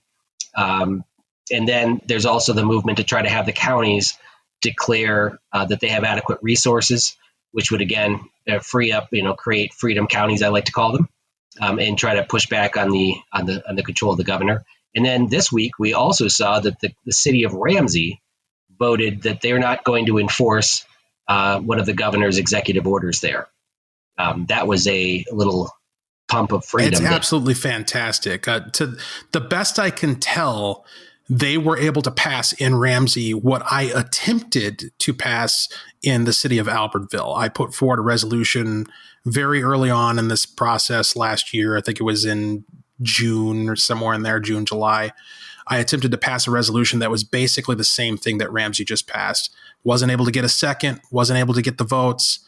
And then there's also the movement to try to have the counties declare that they have adequate resources, which would, again, free up, create freedom counties, I like to call them, and try to push back on the control of the governor. And then this week, we also saw that the city of Ramsey voted that they're not going to enforce one of the governor's executive orders there. That was a little pump of freedom. It's absolutely fantastic. To the best I can tell, they were able to pass in Ramsey what I attempted to pass in the city of Albertville. I put forward a resolution very early on in this process last year. I think it was in June or somewhere in there, June, July. I attempted to pass a resolution that was basically the same thing that Ramsey just passed. Wasn't able to get a second, wasn't able to get the votes.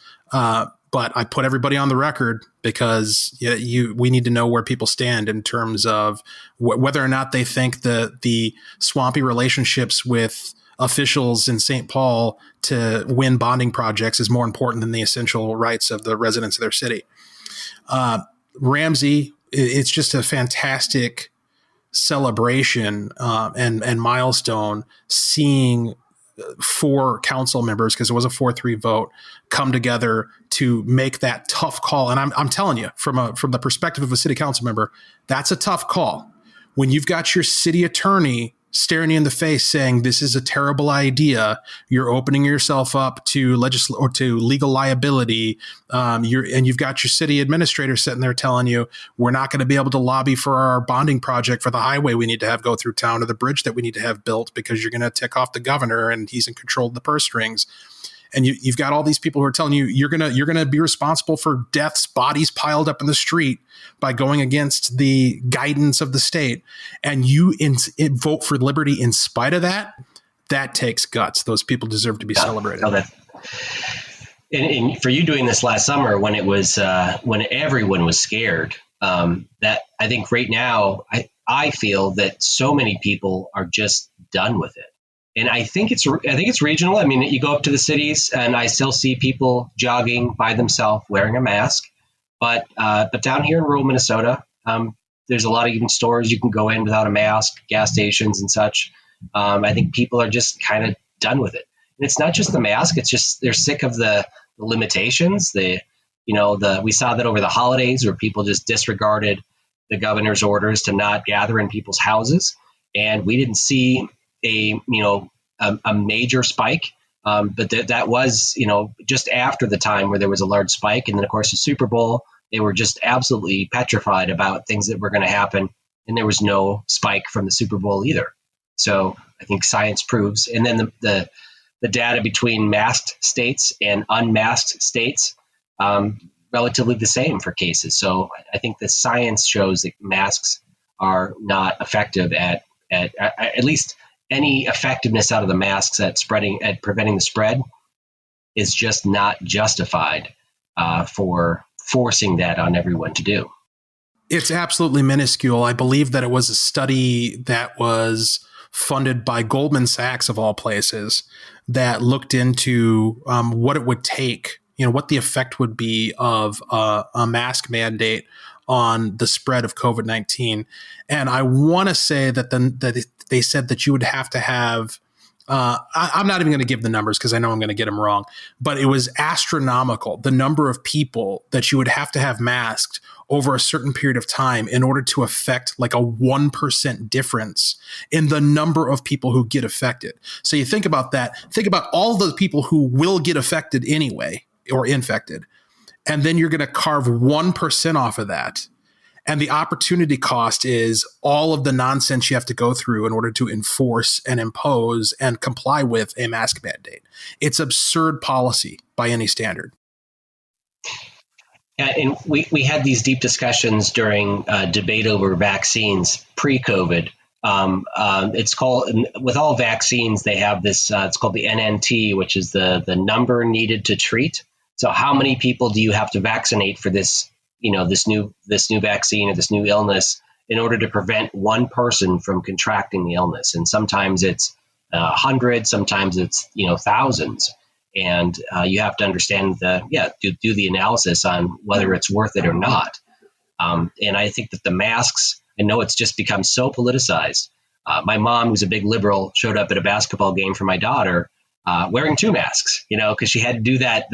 But I put everybody on the record because we need to know where people stand in terms of whether or not they think the swampy relationships with officials in St. Paul to win bonding projects is more important than the essential rights of the residents of their city. Ramsey, it's just a fantastic celebration and milestone seeing 4 council members, because it was a 4-3 vote, come together to make that tough call. And I'm telling you, from the perspective of a city council member, that's a tough call. When you've got your city attorney staring you in the face saying this is a terrible idea, you're opening yourself up to legal liability. You've got your city administrator sitting there telling you we're not going to be able to lobby for our bonding project for the highway we need to have go through town, or the bridge that we need to have built, because you're going to tick off the governor and he's in control of the purse strings. And you've got all these people who are telling you you're gonna be responsible for deaths, bodies piled up in the street by going against the guidance of the state, and you vote for liberty in spite of that. That takes guts. Those people deserve to be celebrated. And for you doing this last summer, when it was when everyone was scared, that I think right now I feel that so many people are just done with it. And I think it's regional. I mean, you go up to the cities, and I still see people jogging by themselves wearing a mask. But down here in rural Minnesota, there's a lot of even stores you can go in without a mask, gas stations and such. I think people are just kind of done with it. And it's not just the mask; it's just they're sick of the limitations. We saw that over the holidays, where people just disregarded the governor's orders to not gather in people's houses, and we didn't see a major spike, but that was just after the time where there was a large spike, and then of course the Super Bowl, they were just absolutely petrified about things that were going to happen, and there was no spike from the Super Bowl either. So I think science proves, and then the data between masked states and unmasked states, relatively the same for cases. So I think the science shows that masks are not effective at least. Any effectiveness out of the masks at preventing the spread is just not justified for forcing that on everyone to do. It's absolutely minuscule. I believe that it was a study that was funded by Goldman Sachs of all places that looked into what it would take, what the effect would be of a mask mandate on the spread of COVID-19. And I want to say that they said that you would have to have, I'm not even going to give the numbers because I know I'm going to get them wrong, but it was astronomical, the number of people that you would have to have masked over a certain period of time in order to affect like a 1% difference in the number of people who get affected. So you think about that. Think about all the people who will get affected anyway or infected. And then you're going to carve 1% off of that. And the opportunity cost is all of the nonsense you have to go through in order to enforce and impose and comply with a mask mandate. It's absurd policy by any standard. And we had these deep discussions during debate over vaccines pre-COVID. It's called, with all vaccines, they have this, it's called the NNT, which is the number needed to treat. So how many people do you have to vaccinate for this, this new vaccine or this new illness in order to prevent one person from contracting the illness? And sometimes it's hundreds, sometimes it's, thousands. And you have to understand do the analysis on whether it's worth it or not. And I think that the masks, I know it's just become so politicized. My mom, who's a big liberal, showed up at a basketball game for my daughter wearing two masks, because she had to do that,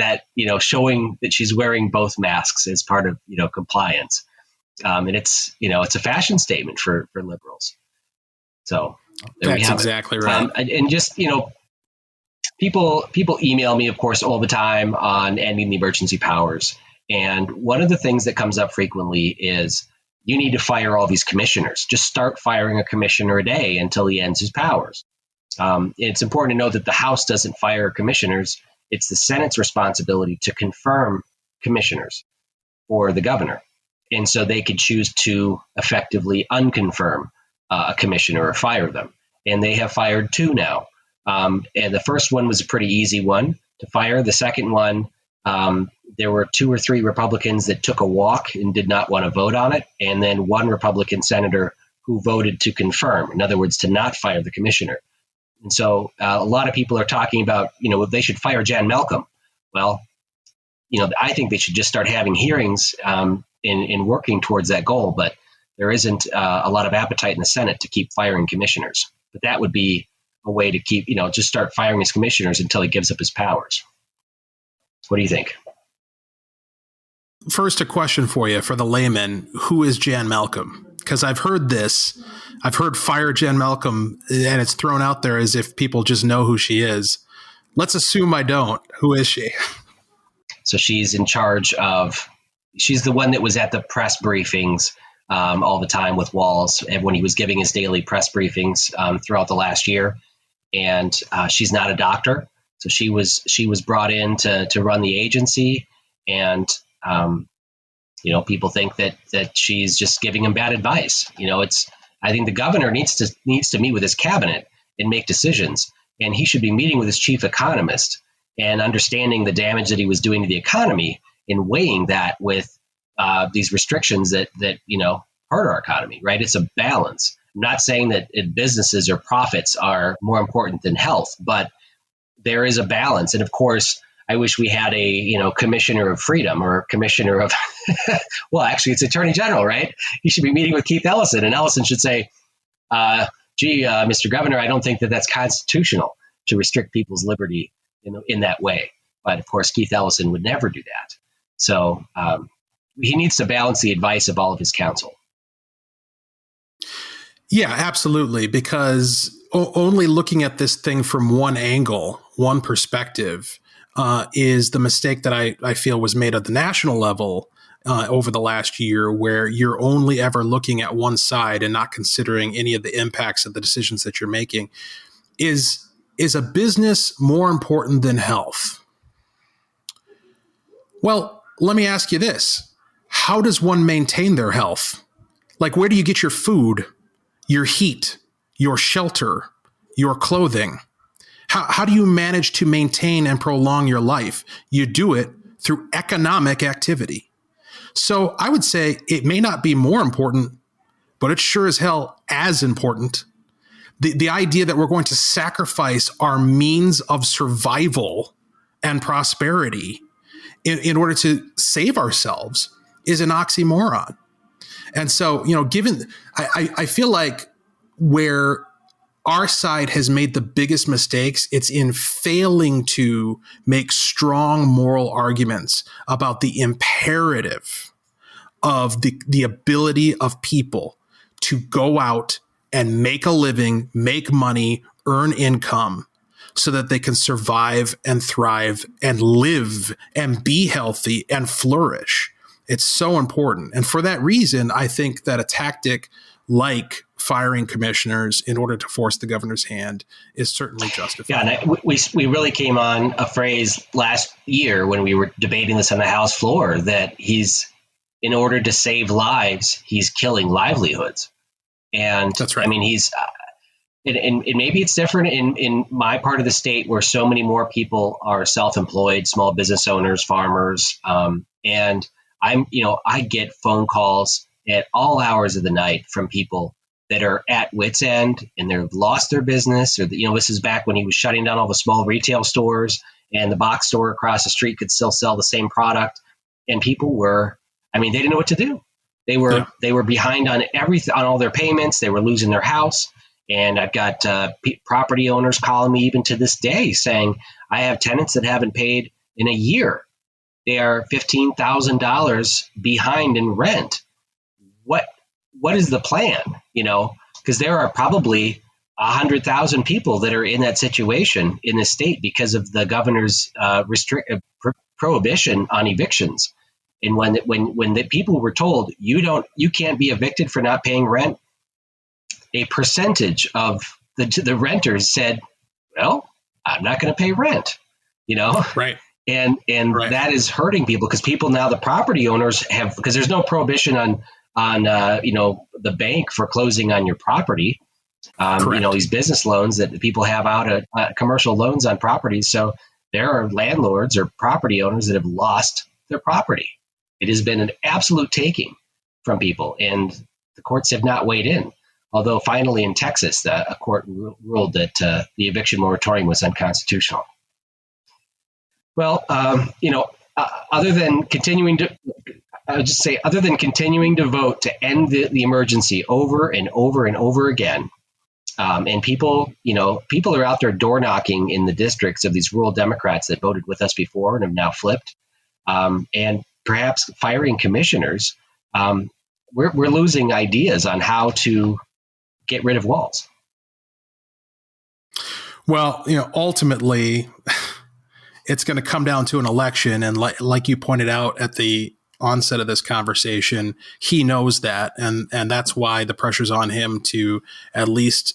showing that she's wearing both masks as part of, compliance. And it's, it's a fashion statement for liberals. So there we have exactly it. Right. And just, People email me, of course, all the time on ending the emergency powers. And one of the things that comes up frequently is you need to fire all these commissioners. Just start firing a commissioner a day until he ends his powers. It's important to know that the House doesn't fire commissioners. It's the Senate's responsibility to confirm commissioners for the governor. And so they could choose to effectively unconfirm a commissioner or fire them. And they have fired two now. And the first one was a pretty easy one to fire. The second one, there were 2 or 3 Republicans that took a walk and did not want to vote on it. And then one Republican senator who voted to confirm, in other words, to not fire the commissioner. And so a lot of people are talking about, they should fire Jan Malcolm. Well, I think they should just start having hearings in working towards that goal. But there isn't a lot of appetite in the Senate to keep firing commissioners. But that would be a way to keep, just start firing his commissioners until he gives up his powers. What do you think? First, a question for you, for the layman. Who is Jan Malcolm? Because I've heard this. I've heard fire Jan Malcolm, and it's thrown out there as if people just know who she is. Let's assume I don't. Who is she? So she's in charge of, she's the one that was at the press briefings all the time with Walz, and when he was giving his daily press briefings throughout the last year. And she's not a doctor. So she was brought in to run the agency. And, people think that she's just giving him bad advice. I think the governor needs to meet with his cabinet and make decisions. And he should be meeting with his chief economist and understanding the damage that he was doing to the economy and weighing that with these restrictions that hurt our economy, right? It's a balance. I'm not saying that businesses or profits are more important than health, but there is a balance. And of course, I wish we had a, commissioner of freedom or commissioner of, well, actually it's attorney general, right? He should be meeting with Keith Ellison, and Ellison should say, Mr. Governor, I don't think that that's constitutional to restrict people's liberty in that way. But of course, Keith Ellison would never do that. So he needs to balance the advice of all of his counsel. Yeah, absolutely. Because only looking at this thing from one angle, one perspective, is the mistake that I feel was made at the national level over the last year, where you're only ever looking at one side and not considering any of the impacts of the decisions that you're making. Is a business more important than health? Well, let me ask you this. How does one maintain their health? Like, where do you get your food, your heat, your shelter, your clothing? How do you manage to maintain and prolong your life? You do it through economic activity. So I would say it may not be more important, but it's sure as hell as important, the idea that we're going to sacrifice our means of survival and prosperity in order to save ourselves is an oxymoron. And so, I feel like where our side has made the biggest mistakes, it's in failing to make strong moral arguments about the imperative of the ability of people to go out and make a living, make money, earn income so that they can survive and thrive and live and be healthy and flourish. It's so important. And for that reason, I think that a tactic like firing commissioners in order to force the governor's hand is certainly justified. Yeah, and we really came on a phrase last year when we were debating this on the House floor that in order to save lives, he's killing livelihoods. And that's right. I mean, and maybe it's different in my part of the state where so many more people are self-employed, small business owners, farmers. And I get phone calls at all hours of the night from people that are at wit's end and they've lost their business, or this is back when he was shutting down all the small retail stores and the box store across the street could still sell the same product. And people they didn't know what to do. They were behind on everything, on all their payments. They were losing their house. And I've got property owners calling me even to this day saying, I have tenants that haven't paid in a year. They are $15,000 behind in rent. What is the plan? Because there are probably 100,000 people that are in that situation in the state because of the governor's prohibition on evictions. And when the people were told you can't be evicted for not paying rent, a percentage of the renters said, well, I'm not going to pay rent, Right. And right. That is hurting people because people now, the property owners because there's no prohibition on the bank foreclosing on your property. These business loans that people have out at commercial loans on properties. So there are landlords or property owners that have lost their property. It has been an absolute taking from people, and the courts have not weighed in. Although finally in Texas, a court ruled that the eviction moratorium was unconstitutional. Well, other than continuing to vote to end the emergency over and over and over again, and people are out there door knocking in the districts of these rural Democrats that voted with us before and have now flipped, and perhaps firing commissioners. We're losing ideas on how to get rid of Walz. Well, ultimately, it's going to come down to an election. And like you pointed out at the onset of this conversation, he knows that. And that's why the pressure's on him to at least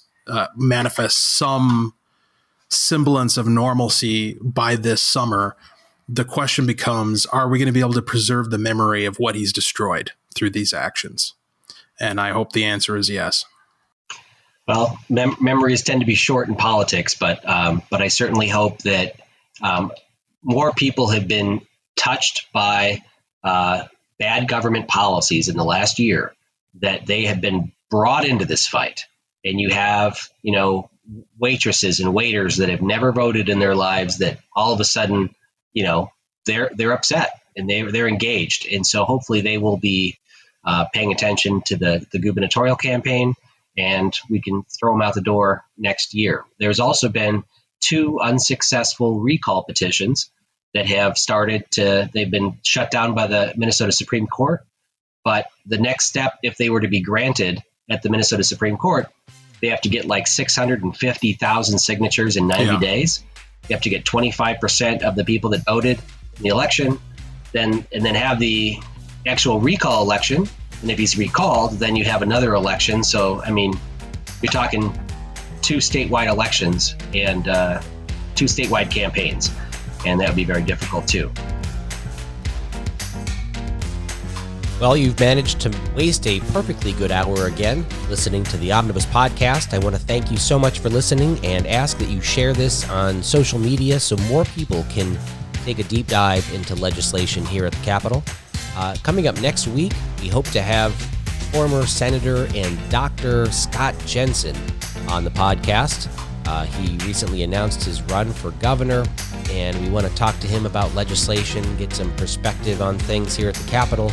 manifest some semblance of normalcy by this summer. The question becomes, are we going to be able to preserve the memory of what he's destroyed through these actions? And I hope the answer is yes. Well, memories tend to be short in politics, but I certainly hope that more people have been touched by bad government policies in the last year, that they have been brought into this fight. And you have, waitresses and waiters that have never voted in their lives that all of a sudden, they're upset and they're engaged. And so hopefully they will be paying attention to the gubernatorial campaign, and we can throw them out the door next year. There's also been 2 unsuccessful recall petitions that have they've been shut down by the Minnesota Supreme Court. But the next step, if they were to be granted at the Minnesota Supreme Court, they have to get like 650,000 signatures in 90 days. You have to get 25% of the people that voted in the election, and then have the actual recall election. And if he's recalled, then you have another election. So, you're talking 2 statewide elections and 2 statewide campaigns. And that would be very difficult too. Well, you've managed to waste a perfectly good hour again listening to the Omnibus Podcast. I want to thank you so much for listening and ask that you share this on social media so more people can take a deep dive into legislation here at the Capitol. Coming up next week, we hope to have former Senator and Dr. Scott Jensen on the podcast. He recently announced his run for governor, and we want to talk to him about legislation, get some perspective on things here at the Capitol.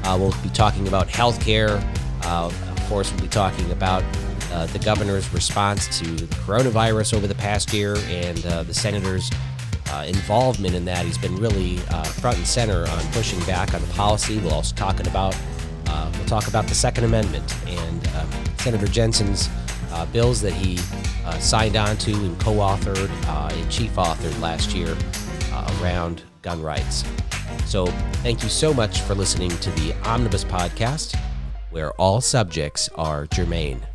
We'll be talking about health care. Of course, we'll be talking about the governor's response to the coronavirus over the past year and the senator's involvement in that. He's been really front and center on pushing back on the policy. We'll also talk about the Second Amendment and Senator Jensen's bills that he signed on to and co-authored and chief-authored last year around gun rights. So thank you so much for listening to the Omnibus Podcast, where all subjects are germane.